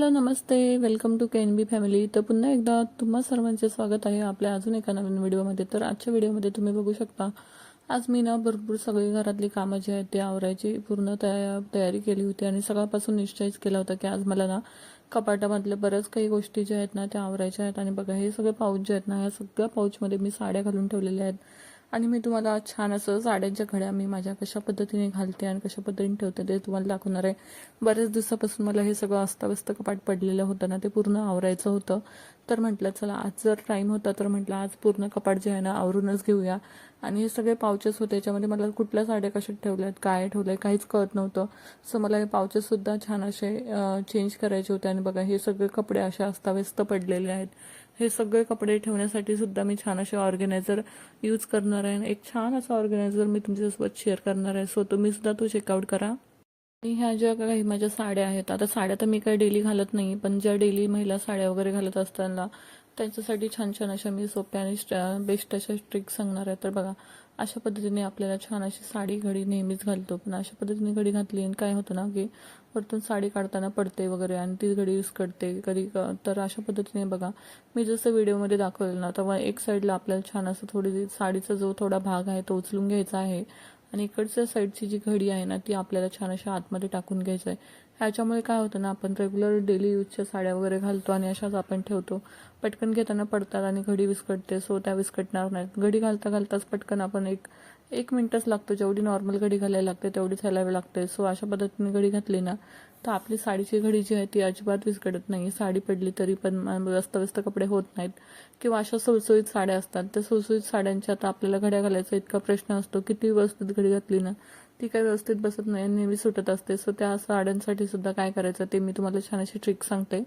Hello नमस्ते, welcome to KNB family. तर पुन्हा एकदा तुम्हा सर्वांचे स्वागत आहे आपल्या अजून एका नवीन व्हिडिओमध्ये. तर आजच्या व्हिडिओमध्ये तुम्ही बघू शकता, आज मी ना भरपूर सगळी घरातली कामं जी आहेत ते आवरायची पूर्ण तयारी केली होती आणि सकाळपासून निश्चयच केला होता की आज मला ना कपाटामधल्या बऱ्याच काही गोष्टी ज्या आहेत ना त्या आवरायच्या आहेत. आणि बघा हे सगळे पाऊच जे आहेत ना, या सगळ्या पाऊचमध्ये मी साड्या घालून ठेवलेल्या आहेत. आणि मी तुम्हाला आज छान असं साड्यांच्या घड्या मी माझ्या कशा पद्धतीने घालते आणि कशा पद्धतीने ठेवते ते तुम्हाला दाखवणार आहे. बऱ्याच दिवसापासून मला हे सगळं अस्ताव्यस्त कपाट पडलेलं होतं ना, ते पूर्ण आवरायचं होतं. तर म्हटलं चला आज जर टाईम होता तर म्हटलं आज पूर्ण कपाट जे आहे ना आवरूनच घेऊया. आणि हे सगळे पाउचेस होते, याच्यामध्ये मला कुठल्या साड्या कशात ठेवल्यात काय ठेवलंय काहीच कळत नव्हतं. सो मला हे पाउचेससुद्धा छान असे चेंज करायचे होते. आणि बघा हे सगळे कपडे असे अस्ताव्यस्त पडलेले आहेत. हे सगळे कपडे ठेवण्यासाठी सुद्धा मी छान असे ऑर्गनायझर यूज करणार आहे. एक छान असा ऑर्गनायझर मी तुमच्यासोबत शेअर करणार आहे. सो तुम्ही सुद्धा तो चेकआउट करा. आणि ह्या ज्या काही माझ्या साड्या आहेत, आता साड्या तर मी काही डेली घालत नाही, पण ज्या डेली महिला साड्या वगैरे घालत असताना त्यांच्यासाठी छान छान अशा मी सोप्या आणि बेस्ट अशा ट्रिक्स सांगणार आहे. तर बघा अशा पद्धतीने आपल्याला छान अशी साडी घडी नेहमीच घालतो, पण अशा पद्धतीने घडी घातली आणि काय होतं ना की वरतून साडी काढताना पडते वगैरे आणि ती घडी विस्कटते कधी तर अशा पद्धतीने बघा मी जसं व्हिडिओमध्ये दाखवलं ना, तेव्हा एक साईडला आपल्याला छान असं थोडी साडीचा जो थोडा भाग आहे तो उचलून घ्यायचा आहे. आणि इकडच्या साईडची जी घडी आहे ना ती आपल्याला छान अशा आतमध्ये टाकून घ्यायचं आहे. ह्याच्यामुळे काय होतं ना, आपण रेग्युलर डेली यूजच्या साड्या वगैरे घालतो आणि अशाच आपण ठेवतो, पटकन घेताना पडतात आणि घडी विस्कटते. सो त्या विस्कटणार नाहीत. घडी घालता घालताच पटकन आपण एक मिनिटच लागतो, जेवढी नॉर्मल घडी घालायला लागते तेवढीच घालावी लागते. सो अशा पद्धतीने घडी घातली ना तर आपली साडीची घडी जी आहे ती अजिबात विस्कटत नाही. साडी पडली तरी पण व्यस्त कपडे होत नाहीत. किंवा अशा सुळसुळीत साड्या असतात, त्या सुळसुळीत साड्यांच्या आता आपल्याला घड्या घालायचा इतका प्रश्न असतो, किती व्यवस्थित घडी घातली ना ती काही व्यवस्थित बसत नाही, नेहमी सुटत असते. सो त्या साड्यांसाठी सुद्धा काय करायचं ते मी तुम्हाला छान अशी ट्रिक सांगते.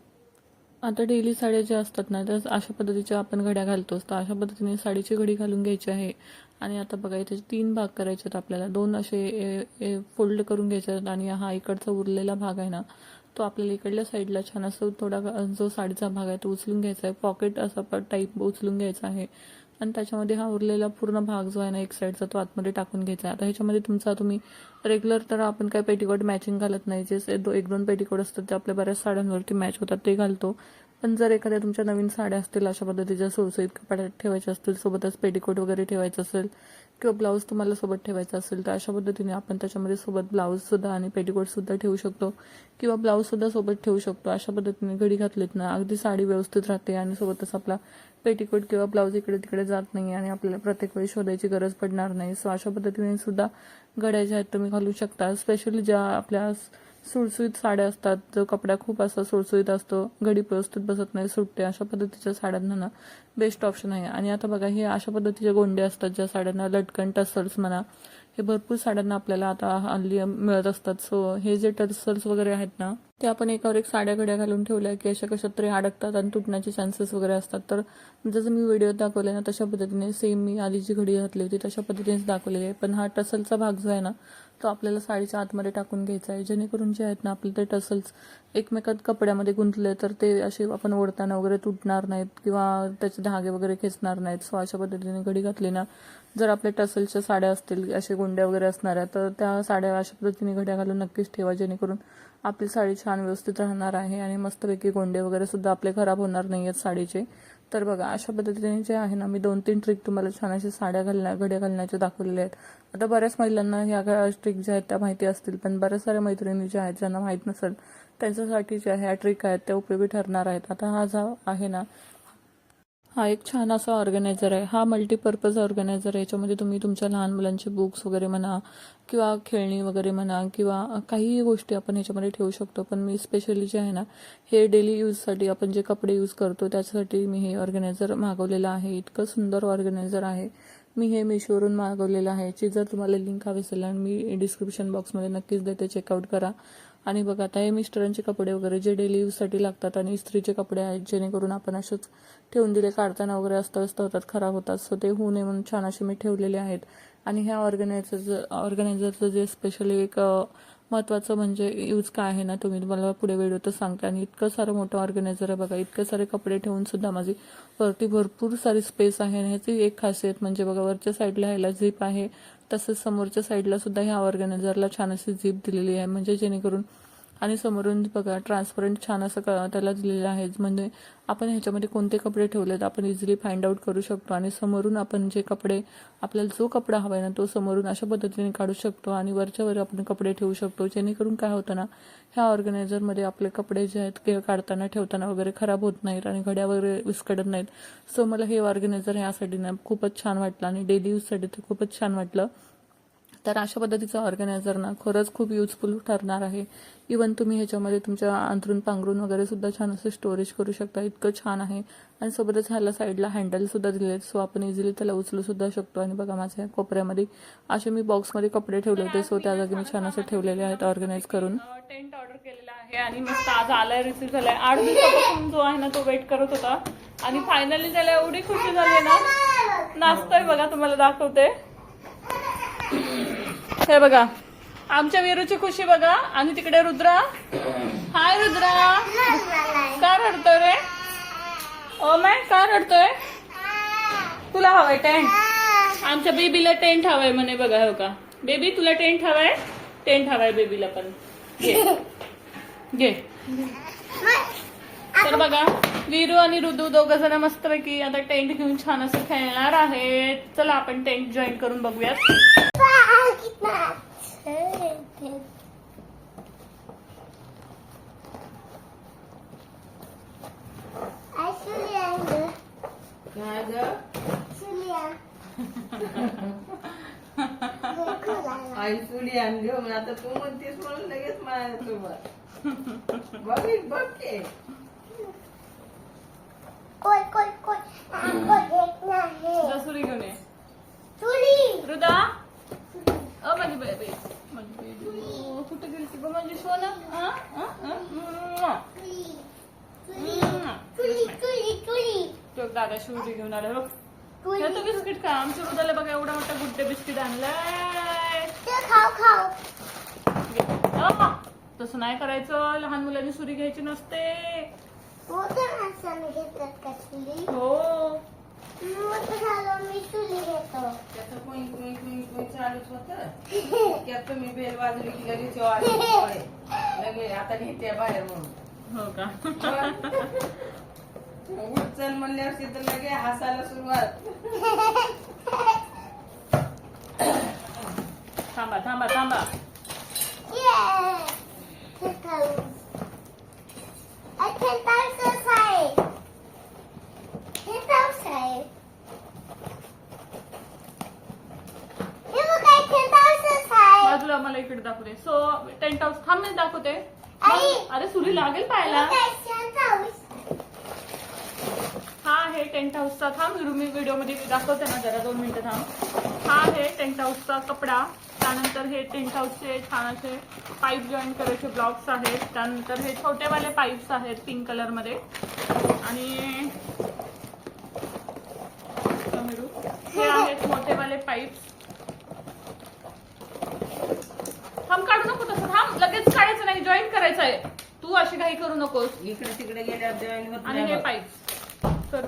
आता डेली साड्या ज्या असतात ना त्या अशा पद्धतीच्या आपण घड्या घालतोच, तर अशा पद्धतीने साडीची घडी घालून घ्यायची आहे. आणि आता बघा इथे 3 भाग करायचे आहेत आपल्याला, 2 असे फोल्ड करून घ्यायचे आहेत. आणि हा इकडचा उरलेला भाग आहे ना तो आपल्याला इकडल्या साईडला छान असं थोडा जो साडीचा भाग आहे तो उचलून घ्यायचा आहे, पॉकेट असा टाईप उचलून घ्यायचा आहे. आणि त्याच्यामध्ये हा उरलेला पूर्ण भाग जो आहे ना एक साईडचा तो आतमध्ये टाकून घ्यायचा आहे. आता ह्याच्यामध्ये तुम्ही रेग्युलर तर आपण काय पेटीकोट मॅचिंग घालत नाही, जे 1-2 पेटीकोट असतात ते आपल्या बऱ्याच साड्यांवरती मॅच होतात ते घालतो. पण जर एखाद्या तुमच्या नवीन साड्या असतील अशा पद्धतीच्या सुळसुळीत कपड्यात ठेवायच्या असतील, सोबतच पेटीकोट वगैरे ठेवायचं असेल किंवा ब्लाऊज तुम्हाला सोबत ठेवायचा असेल, तर अशा पद्धतीने आपण त्याच्यामध्ये सोबत ब्लाऊजसुद्धा आणि पेटीकोटसुद्धा ठेवू शकतो किंवा ब्लाऊजसुद्धा सोबत ठेवू शकतो. अशा पद्धतीने घडी घातलीत ना अगदी साडी व्यवस्थित राहते आणि सोबतच आपला पेटीकोट किंवा ब्लाऊज इकडे तिकडे जात नाही आणि आपल्याला प्रत्येक वेळी शोधायची गरज पडणार नाही. सो अशा पद्धतीने सुद्धा घड्या ज्या आहेत तुम्ही घालू शकता. स्पेशली ज्या आपल्या सुळसुळीत साड्या असतात, जो कपडा खूप असा सुळसुळीत असतो, घडी व्यवस्थित बसत नाही, सुटते, अशा पद्धतीच्या साड्यांना ना बेस्ट ऑप्शन आहे. आणि आता बघा हे अशा पद्धतीचे गोंडे असतात ज्या साड्यांना लटकन टसल्स म्हणा, हे भरपूर साड्यांना आपल्याला आता हल्ली मिळत असतात. सो हे जे टसल्स वगैरे आहेत ना ते आपण एकावर एक साड्या घड्या घालून ठेवल्या की अशा कशात तरी अडकतात आणि तुटण्याचे चान्सेस वगैरे असतात. तर जसं मी व्हिडिओ दाखवले ना तशा पद्धतीने सेम मी आधी जी घडी घातली होती तशा पद्धतीनेच दाखवलेली आहे. पण हा टसलचा भाग जो आहे ना तो आपल्याला साडीच्या आतमध्ये टाकून घ्यायचा आहे, जेणेकरून जे आहेत ना आपले ते टसल्स एकमेकात कपड्यामध्ये गुंतले तर ते असे आपण ओढताना वगैरे तुटणार नाहीत किंवा त्याचे धागे वगैरे खेचणार नाहीत. सो अशा पद्धतीने घडी घातली ना, जर आपल्या टसलच्या साड्या असतील असे गोंड्या वगैरे असणाऱ्या तर त्या साड्या अशा पद्धतीने घड्या घालून नक्कीच ठेवा, जेणेकरून आपली साडी छान व्यवस्थित राहणार आहे आणि मस्तपैकी गोंडे वगैरे सुद्धा आपले खराब होणार नाही आहेत साडीचे. तर बघा अशा पद्धतीने जे आहे ना मी 2-3 ट्रिक तुम्हाला छान अशा घड्या घालण्याचे दाखवलेले आहेत. आता बऱ्याच महिलांना ह्या ट्रिक ज्या आहेत त्या माहिती असतील, पण बऱ्याच साऱ्या मैत्रिणी ज्या आहेत ज्यांना माहीत नसेल त्यांच्यासाठी ज्या ह्या ट्रिक आहेत त्या उपयोगी ठरणार आहेत. आता हा जो आहे ना हा एक छान असा ऑर्गनायझर आहे, हा मल्टीपर्पज ऑर्गनायझर आहे. याच्यामध्ये तुम्ही तुमच्या लहान मुलांचे बुक्स वगैरे म्हणा किंवा खेळणी वगैरे म्हणा किंवा काही गोष्टी आपण ह्याच्यामध्ये ठेवू शकतो. पण मी स्पेशली जे आहे ना हे डेली यूजसाठी आपण जे कपडे यूज करतो त्याच्यासाठी मी हे ऑर्गनायझर मागवलेलं आहे. इतकं सुंदर ऑर्गनायझर आहे, मी हे मिशोवरून मागवलेलं आहे. याची जर तुम्हाला लिंक हवी असेल आणि मी डिस्क्रिप्शन बॉक्समध्ये नक्कीच देते, चेकआउट करा. आणि बघा आता हे मिस्टरांचे कपडे वगैरे जे डेली यूजसाठी लागतात आणि इस्त्रीचे कपडे आहेत, जेणेकरून आपण असेच ठेवून दिले काढताना वगैरे अस्ताव्यस्त होतात, खराब होतात. सो ते होऊ नये म्हणून छान असे मी ठेवलेले आहेत. आणि ह्या ऑर्गनायझरचं जे स्पेशली एक महत्त्वाचं म्हणजे यूज काय आहे ना तुम्ही मला पुढे व्हिडिओतच सांगते. आणि इतकं सारं मोठं ऑर्गनायझर आहे बघा, इतके सारे कपडे ठेवून सुद्धा माझी वरती भरपूर सारी स्पेस आहे. आणि ह्याची एक खासियत म्हणजे बघा वरच्या साईडला ह्याला झिप आहे, तसंच समोरच्या साईडला सुद्धा ह्या ऑर्गनायझरला छान अशी झिप दिलेली आहे, म्हणजे जेणेकरून आणि समोरून बघा ट्रान्सपरंट छान असं त्याला दिलेलं आहे, म्हणजे आपण ह्याच्यामध्ये कोणते कपडे ठेवलेत आपण इझिली फाइंड आउट करू शकतो. आणि समोरून आपण जे कपडे आपल्याला जो कपडा हवाय ना तो समोरून अशा पद्धतीने काढू शकतो आणि वरच्यावर आपण कपडे ठेवू शकतो. जेणेकरून काय होतं ना, ह्या ऑर्गनायझरमध्ये आपले कपडे जे आहेत काढताना ठेवताना वगैरे खराब होत नाहीत आणि घड्या वगैरे विस्कटत नाहीत. सो मला हे ऑर्गनायझर ह्यासाठी ना खूपच छान वाटलं आणि डेली यूजसाठी ते खूपच छान वाटलं. तर अशा पद्धतीचं ऑर्गनायझर ना खरंच खूप युजफुल ठरणार आहे. इवन तुम्ही ह्याच्यामध्ये तुमच्या अंथरूण पांघरूण वगैरे सुद्धा छान असं स्टोरेज करू शकता, इतकं छान आहे. आणि सोबतच ह्याला साईडला हँडल सुद्धा दिले आहेत, सो आपण इझिली त्याला उचलू सुद्धा शकतो. आणि बघा माझ्या कोपऱ्यामध्ये असे मी बॉक्समध्ये कपडे ठेवले होते, सो त्या जागी मी छान असं ठेवलेले आहेत ऑर्गनाईज करून. टेंट ऑर्डर केलेला आहे आणि मस्त आज आलाय, रिसीव्ह झालाय. 8 दिवसापासून जो आहे ना तो वेट करत होता आणि फायनली त्याला एवढी खुशी झाली ना. नाचतोय बघा, तुम्हाला दाखवते. हे बघा आमच्या वीरूची खुशी बघा. आणि तिकडे रुद्रा. हाय रुद्रा, का रडतोय रे? ओ माय, का रडतोय? तुला हवाय टेंट? आमच्या बेबीला टेंट हवाय म्हणे बघा. हो का बेबी, तुला टेंट हवाय? टेंट हवाय बेबीला पण. घे. तर बघा वीरू आणि रुदू दोघं जण मस्तपैकी आता टेंट घेऊन छान असं खेळणार आहेत. चला आपण टेंट जॉईन करून बघूयात. आई चुली आणली हो. आता तू म्हणतेस म्हणून लगेच माझ्यासोबत बघ की. सुरी घेऊन ये रुदा. माझी बेबी, कुठे गेली ती माझी सोना? दादा शिवरी घेऊन आला बघ. तो बिस्किट खा. आमच्या रुदाला बघा एवढा मोठा गुड्डे बिस्किट आणलाय. तसं नाही करायचं, लहान मुलांनी सुरी घ्यायची नसते. हो चालूच होत. मी बेल वाजली की लगेच आता घेते बाहेर म्हणून. हो का? चल म्हणल्यावर तर लगे हसायला सुरुवात. थांबा थांबा थांबा. बाजूला मला इकडे दाखवते. सो टेंट हाऊस थांब मी दाखवते. अरे सुरी लागेल पाहायला. हा आहे टेंट हाऊसचा. थांब मी व्हिडिओ मध्ये दाखवते ना, जरा 2 मिनिटं थांब. हा आहे टेंट हाऊसचा कपडा. त्यानंतर हे टेंट हाऊसचे छान असे पाईप जॉईन करायचे ब्लॉक्स आहेत. त्यानंतर हे छोटेवाले पाईप्स आहेत पिंक कलर मध्ये. आणि हे आहेत मोठेवाले पाईप्स. थांब काढू नको तसं. थांब लगेच काढायचं नाही, जॉईन करायचं आहे. तू अशी घाई करू नकोस. इकडे तिकडे गेल्यावर जॉईन होत. आणि हे पाईप्स. तर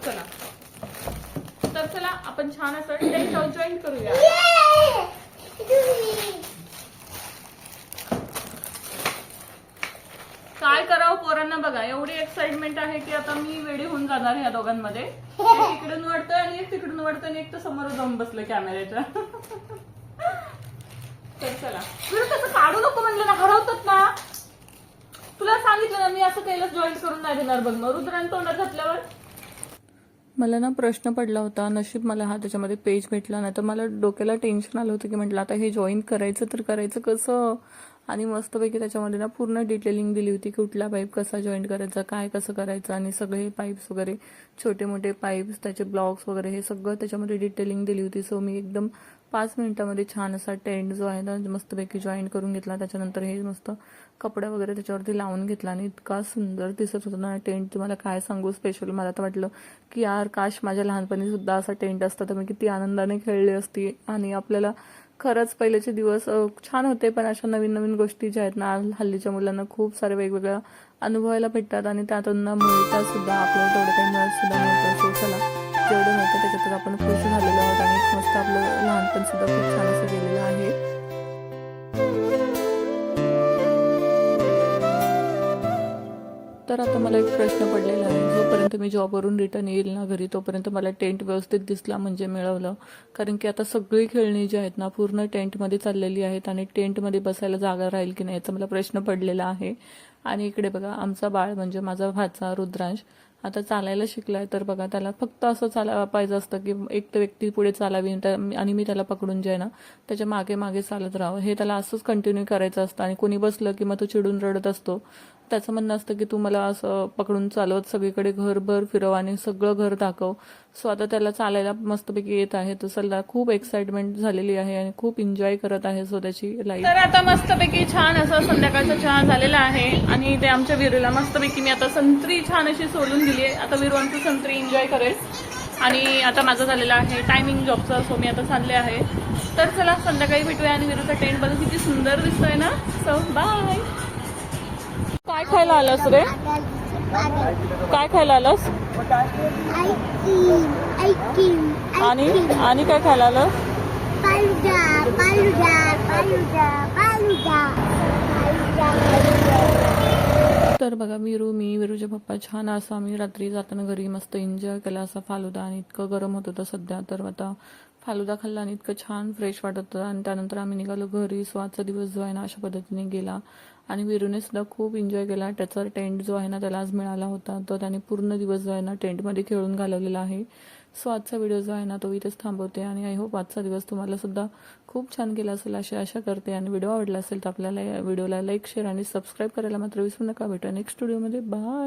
चला आपण छान असं टेंट हाऊस जॉईन करूया. काय करावं पोरांना बघा, एवढी एक्साइटमेंट आहे की आता मी वेडी होऊन जाणार ह्या दोघांमध्ये. एक इकडून वाटतोय आणि एक तिकडून वाटतोय आणि एक तर समोर जाऊन बसलं कॅमेऱ्याच्या. तर चला. तसं काढू नको म्हणलं ना, हरवतात ना. तुला सांगितलं ना मी असं केलं जॉईन करून नाही देणार बघ. मग रुद्राने तोंडात घातल्यावर मला ना प्रश्न पडला होता. नशीब मला हा त्याच्यामध्ये पेज भेटला नाही तर मला डोक्याला टेन्शन आलं होतं की म्हटलं आता हे जॉईन करायचं तर करायचं कसं. आणि मस्तपैकी त्याच्यामध्ये ना पूर्ण डिटेलिंग दिली होती, कुठला पाईप कसा जॉईन करायचा, काय कसं करायचं आणि सगळे पाईप्स वगैरे छोटे मोठे पाईप्स त्याचे ब्लॉक्स वगैरे हे सगळं त्याच्यामध्ये डिटेलिंग दिली होती. सो मी एकदम 5 मिनिटांमध्ये छान असा टेंट जो आहे ना मस्तपैकी जॉईन करून घेतला. त्याच्यानंतर हे मस्त कपडा वगैरे त्याच्यावरती लावून घेतला आणि इतका सुंदर दिसत होता ना टेंट. तुम्हाला काय सांगू, स्पेशल मला तर वाटलं की यार काश माझ्या लहानपणी सुद्धा असा टेंट असता तर मी किती आनंदाने खेळली असती. आणि आपल्याला खरंच पहिलेचे दिवस छान होते, पण अशा नवीन नवीन गोष्टी ज्या आहेत ना हल्लीच्या मुलांना खूप सारे वेगवेगळ्या अनुभवायला भेटतात आणि त्यातून मिळतात सुद्धा. आपल्याला तेवढं काही मिळत सुद्धा नव्हतं. सो चला जेवढं मिळतं त्याच्यातच आपण खुश झालेलो आहोत आणि मस्त आपलं लहानपण सुद्धा खूप छान असं गेलेलं आहे. तर आता मला एक प्रश्न पडलेला आहे, जोपर्यंत मी जॉबवरून रिटर्न येईल ना घरी तोपर्यंत मला टेंट व्यवस्थित दिसला म्हणजे मिळवलं. कारण की आता सगळी खेळणी जी आहेत ना पूर्ण टेंटमध्ये चाललेली आहेत आणि टेंटमध्ये बसायला जागा राहील की नाही याचा मला प्रश्न पडलेला आहे. आणि इकडे बघा आमचा बाळ म्हणजे माझा भाचा रुद्रांश आता चालायला शिकलाय. तर बघा त्याला फक्त असं चालायला पाहिजे असतं की एक तर व्यक्ती पुढे चालावी आणि मी त्याला पकडून जे आहे ना त्याच्या मागे मागे चालत राहावं, हे त्याला असंच कंटिन्यू करायचं असतं. आणि कोणी बसलं की मग तो चिडून रडत असतो. त्याचं म्हणणं असतं की तू मला असं पकडून चालवत सगळीकडे घरभर फिरव आणि सगळं घर दाखव. सो आता त्याला चालायला मस्तपैकी येत आहे. तर त्याला खूप एक्साइटमेंट झालेली आहे आणि खूप एन्जॉय करत आहे स्वतःची लाईफ. तर आता मस्तपैकी छान असं संध्याकाळचा चहा झालेला आहे आणि ते आमच्या विरूला मस्तपैकी मी आता संत्री छान अशी सोलून दिली आहे. आता विरू आमची संत्री एन्जॉय करेल. आणि आता माझं झालेलं आहे टायमिंग जॉबचा, सो मी आता चालले आहे. तर चला संध्याकाळी भेटूया. आणि विरूचा टेंट बघा किती सुंदर दिसतोय ना. So bye. काय खायला आलास रे? काय खायला आलास? आणि आणि काय खायला आलं? तर बघा विरूचे पप्पा छान असं आम्ही रात्री जाताना घरी मस्त एन्जॉय केला असा फालुदा. आणि इतकं गरम होत होतं सध्या, तर आता फालुदा खाल्ला आणि इतकं छान फ्रेश वाटत होतं. आणि त्यानंतर आम्ही निघालो घरी. सो आजचा दिवस जो आहे ना अशा पद्धतीने गेला. आणि विरूने सुद्धा खूप एन्जॉय केला. त्याचा टेंट जो आहे ना त्याला आज मिळाला होता, तर त्याने पूर्ण दिवस जो आहे ना टेंटमध्ये खेळून घालवलेला आहे. सो आजचा व्हिडिओ जो आहे ना तो इथेच थांबवते. आणि आय होप आजचा दिवस तुम्हाला सुद्धा खूप छान गेला असेल अशी आशा करते. आणि व्हिडिओ आवडला असेल तर आपल्याला या व्हिडिओला लाईक शेअर आणि सबस्क्राईब करायला मात्र विसरू नका. भेटूया नेक्स्ट व्हिडिओमध्ये. बाय.